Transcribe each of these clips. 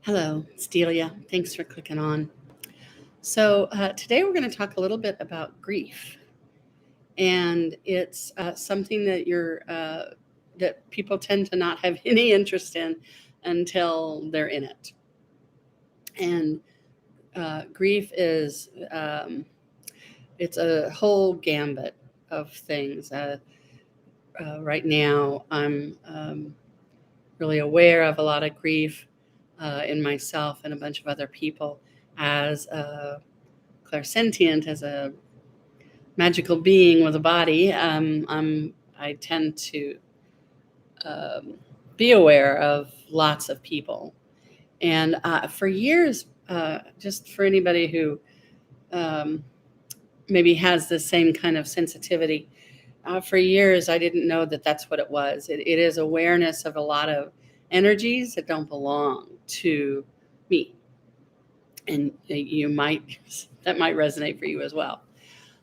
Hello, it's Delia. Thanks for clicking on. Today we're going to talk a little bit about grief, and it's something that people tend to not have any interest in until they're in it. And grief is it's a whole gambit of things. Right now, I'm really aware of a lot of grief in myself and a bunch of other people as clairsentient, as a magical being with a body. I tend to um, be aware of lots of people. And for years, just for anybody who um, maybe has the same kind of sensitivity, for years I didn't know that that's what it was. It is awareness of a lot of energies that don't belong to me. And that might resonate for you as well.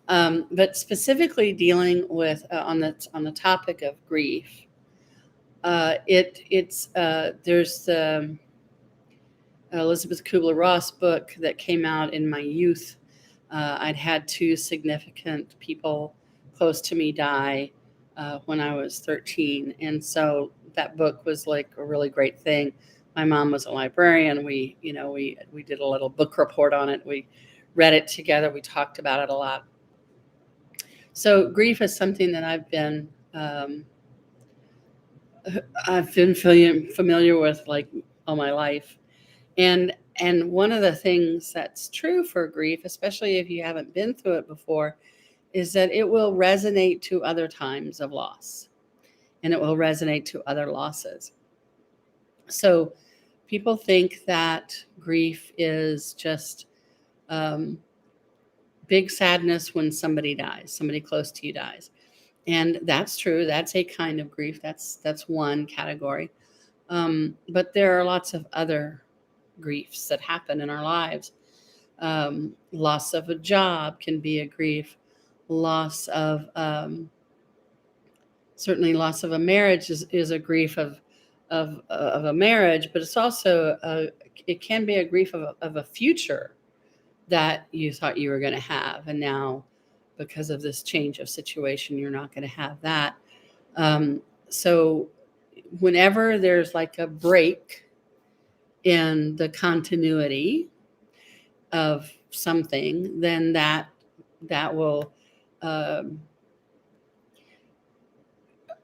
But specifically dealing with on the topic of grief, it's there's the Elizabeth Kubler-Ross book that came out in my youth. I'd had two significant people close to me die when I was 13, and so that book was like a really great thing. My mom was a librarian. We did a little book report on it. We read it together. We talked about it a lot. So grief is something that I've been familiar with like all my life, and one of the things that's true for grief, especially if you haven't been through it before, is that it will resonate to other times of loss, and it will resonate to other losses. So people think that grief is just big sadness when somebody dies, somebody close to you dies. And that's true. That's a kind of grief. That's one category. But there are lots of other griefs that happen in our lives. Loss of a job can be a grief. Loss of certainly loss of a marriage is a grief of a marriage, but it's also it can be a grief of a future that you thought you were going to have, and now because of this change of situation, you're not going to have that. So whenever there's like a break in the continuity of something, then that will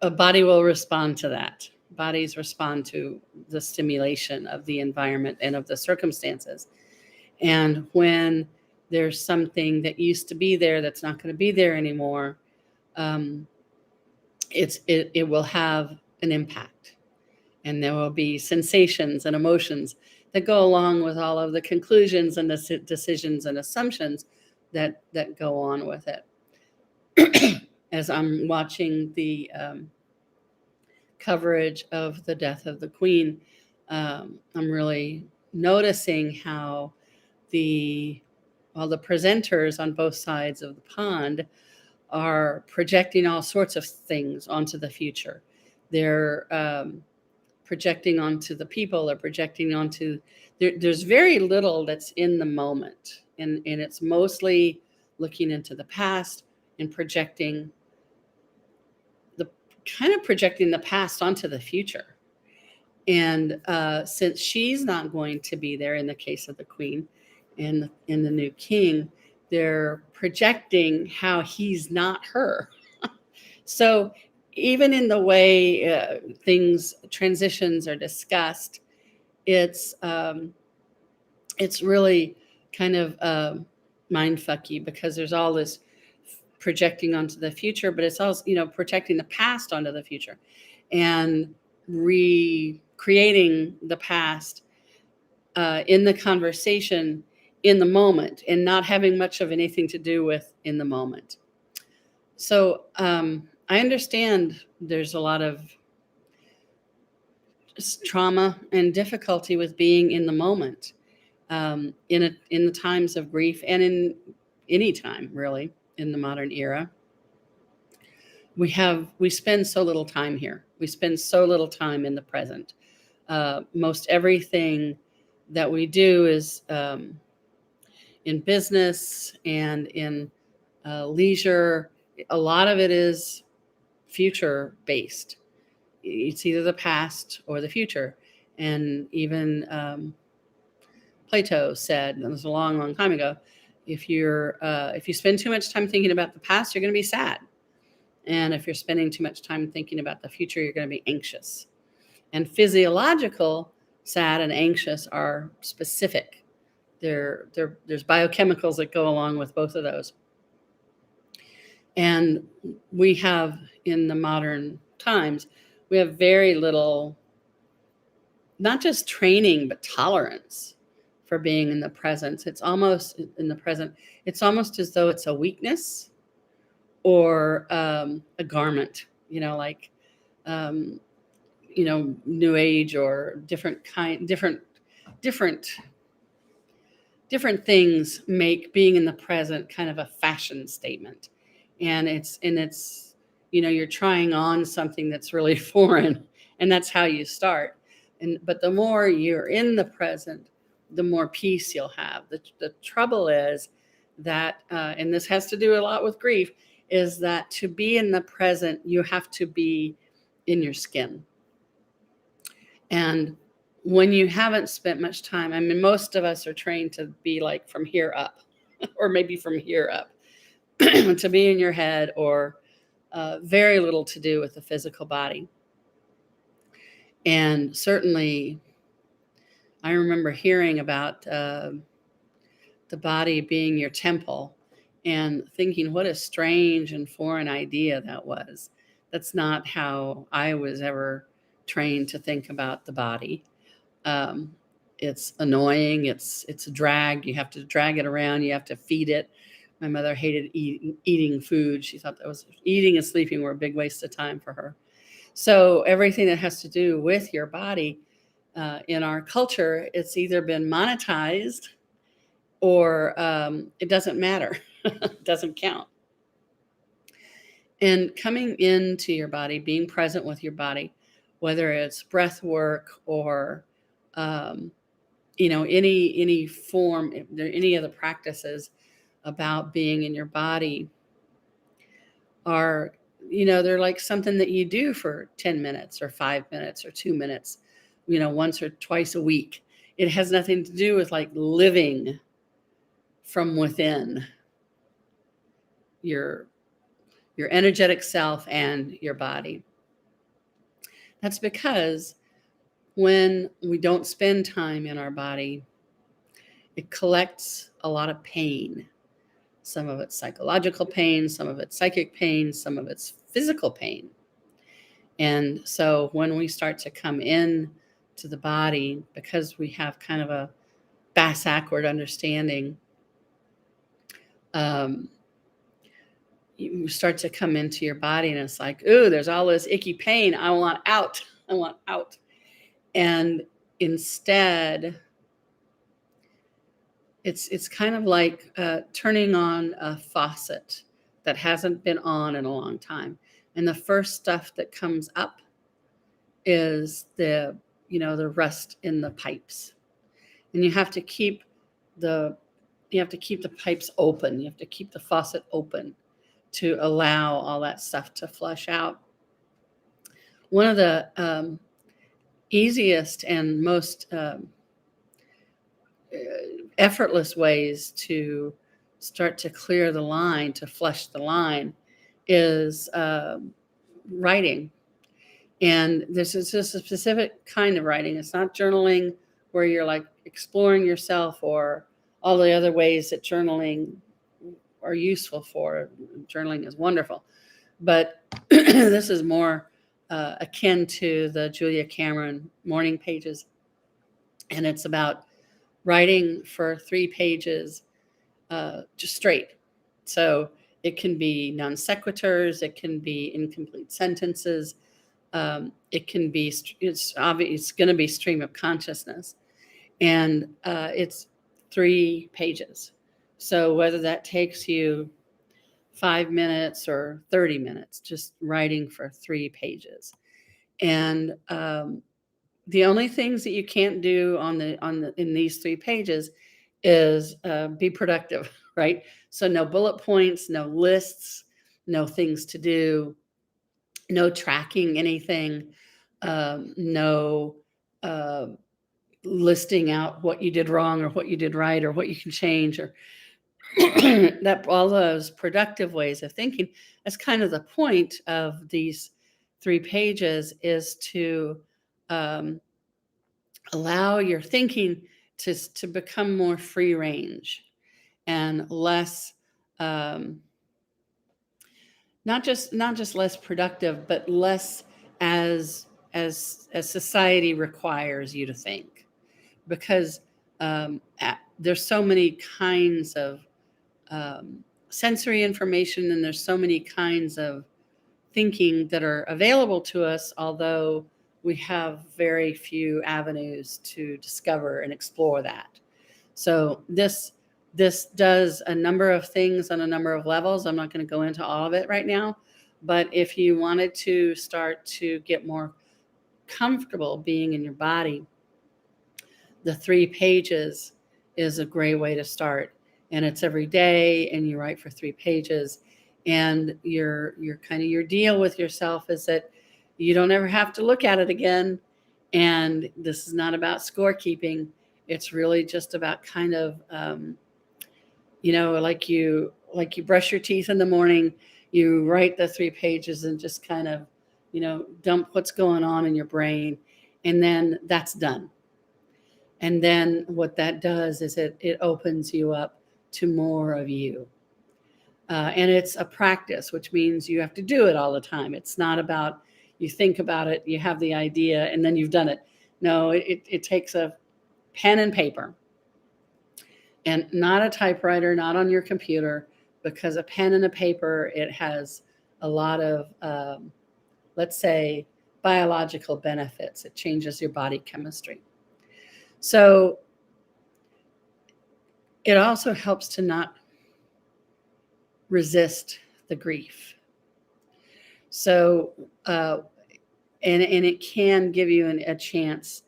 a body will respond to that. Bodies respond to the stimulation of the environment and of the circumstances. And when there's something that used to be there that's not going to be there anymore, it will have an impact, and there will be sensations and emotions that go along with all of the conclusions and the decisions and assumptions that go on with it. As I'm watching the coverage of the death of the Queen, I'm really noticing how the presenters on both sides of the pond are projecting all sorts of things onto the future. They're projecting onto the people. They're projecting onto there's very little that's in the moment, and it's mostly looking into the past and projecting the past onto the future. And since she's not going to be there in the case of the Queen and in the new king, they're projecting how he's not her. So even in the way transitions are discussed, it's really kind of mindfucky, because there's all this projecting onto the future, but it's also projecting the past onto the future and recreating the past in the conversation in the moment, and not having much of anything to do with in the moment. So I understand there's a lot of trauma and difficulty with being in the moment, in the times of grief, and in any time really in the modern era. We spend so little time here. We spend so little time in the present. Most everything that we do is in business and in leisure. A lot of it is future based. It's either the past or the future. And even Plato said, and it was a long, long time ago, if you spend too much time thinking about the past, you're going to be sad. And if you're spending too much time thinking about the future, you're going to be anxious. And physiological sad and anxious are specific. There's biochemicals that go along with both of those. And we have, in the modern times, we have very little, not just training, but tolerance for being in the present. It's almost in the present. It's almost as though it's a weakness or a garment, like, New Age or different things make being in the present kind of a fashion statement. And it's you're trying on something that's really foreign, and that's how you start. But the more you're in the present, the more peace you'll have. The trouble is that, and this has to do a lot with grief, is that to be in the present, you have to be in your skin. And when you haven't spent much time, I mean, most of us are trained to be like from here up, or maybe from here up, to be in your head, or very little to do with the physical body. And certainly, I remember hearing about the body being your temple and thinking, what a strange and foreign idea that was. That's not how I was ever trained to think about the body. It's annoying. It's a drag. You have to drag it around. You have to feed it. My mother hated eating food. She thought that was eating and sleeping were a big waste of time for her. So everything that has to do with your body in our culture, it's either been monetized or it doesn't matter. It doesn't count. And coming into your body, being present with your body, whether it's breath work or any form, if there are any of the practices about being in your body are, they're like something that you do for 10 minutes or 5 minutes or 2 minutes, once or twice a week. It has nothing to do with like living from within your energetic self and your body. That's because when we don't spend time in our body, it collects a lot of pain. Some of it's psychological pain, some of it's psychic pain, some of it's physical pain. And so when we start to come in to the body, because we have kind of a bass-backward understanding, you start to come into your body and it's like, ooh, there's all this icky pain. I want out. I want out. And instead, it's kind of like turning on a faucet that hasn't been on in a long time. And the first stuff that comes up is the rust in the pipes. And you have to keep the pipes open. You have to keep the faucet open to allow all that stuff to flush out. One of the easiest and most effortless ways to start to clear the line, to flush the line, is writing. And this is just a specific kind of writing. It's not journaling where you're like exploring yourself or all the other ways that journaling are useful for. Journaling is wonderful. But this is more akin to the Julia Cameron morning pages. And it's about writing for 3 pages just straight. So it can be non sequiturs, it can be incomplete sentences, it can be, it's going to be stream of consciousness. And it's 3 pages. So whether that takes you 5 minutes or 30 minutes, just writing for 3 pages. And The only things that you can't do in these 3 pages is be productive, right? So no bullet points, no lists, no things to do, no tracking anything, no uh, listing out what you did wrong or what you did right or what you can change, or that all those productive ways of thinking. That's kind of the point of these 3 pages, is to um, allow your thinking to become more free range and less um, not just less productive, but less as society requires you to think, because there's so many kinds of sensory information, and there's so many kinds of thinking that are available to us, although we have very few avenues to discover and explore that. So this does a number of things on a number of levels. I'm not going to go into all of it right now, but if you wanted to start to get more comfortable being in your body, the 3 pages is a great way to start. And it's every day, and you write for 3 pages. And your deal with yourself is that you don't ever have to look at it again. And this is not about scorekeeping. It's really just about kind of like you brush your teeth in the morning, you write the 3 pages and just kind of dump what's going on in your brain, and then that's done. And then what that does is it opens you up to more of you. And it's a practice, which means you have to do it all the time. It's not about you think about it, you have the idea, and then you've done it. No, it takes a pen and paper, and not a typewriter, not on your computer, because a pen and a paper, it has a lot of, let's say, biological benefits. It changes your body chemistry. So it also helps to not resist the grief. So, and it can give you a chance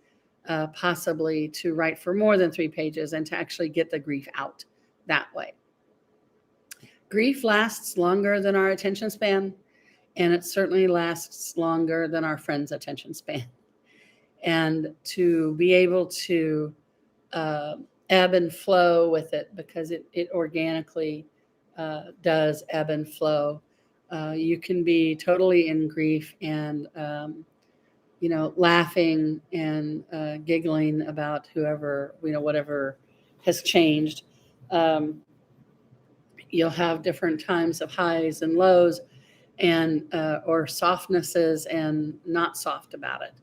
possibly to write for more than 3 pages and to actually get the grief out that way. Grief lasts longer than our attention span, and it certainly lasts longer than our friend's attention span. And to be able to ebb and flow with it, because it organically does ebb and flow. You can be totally in grief and laughing and giggling about whoever, whatever has changed. You'll have different times of highs and lows, and or softnesses and not soft about it.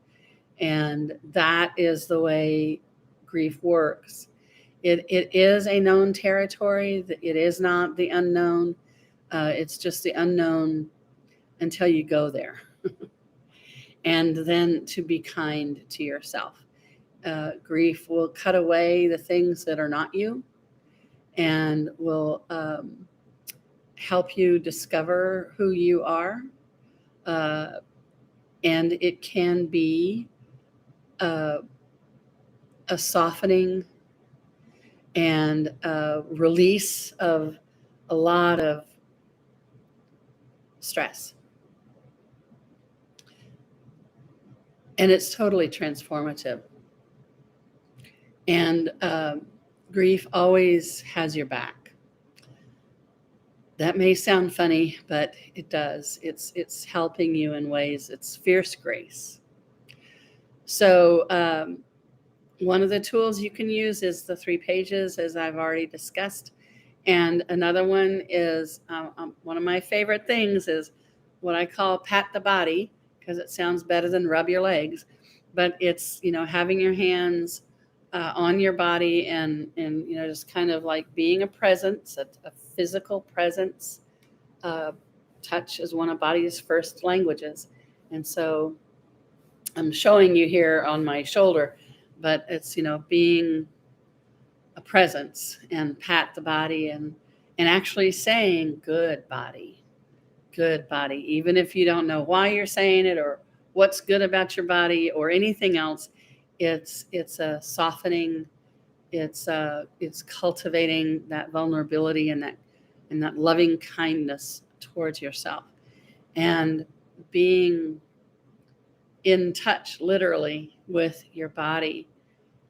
And that is the way grief works. It is a known territory. It is not the unknown. It's just the unknown until you go there. And then to be kind to yourself. Grief will cut away the things that are not you, and will help you discover who you are. And it can be a softening and a release of a lot of stress. And it's totally transformative. And grief always has your back. That may sound funny, but it does. It's helping you in ways. It's fierce grace. So one of the tools you can use is the 3 pages, as I've already discussed. And another one is, one of my favorite things is what I call pat the body, because it sounds better than rub your legs. But it's, having your hands on your body and just kind of like being a presence, a physical presence. Touch is one of body's first languages. And so I'm showing you here on my shoulder, but it's, being a presence, and pat the body and actually saying good body, even if you don't know why you're saying it or what's good about your body or anything else. It's a softening. It's cultivating that vulnerability and that loving kindness towards yourself, and being in touch literally with your body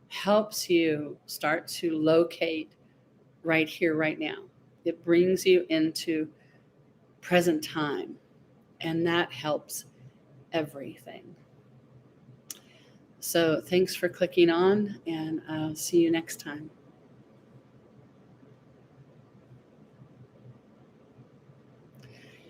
helps you start to locate right here, right now. It brings you into present time, and that helps everything. So thanks for clicking on, and I'll see you next time.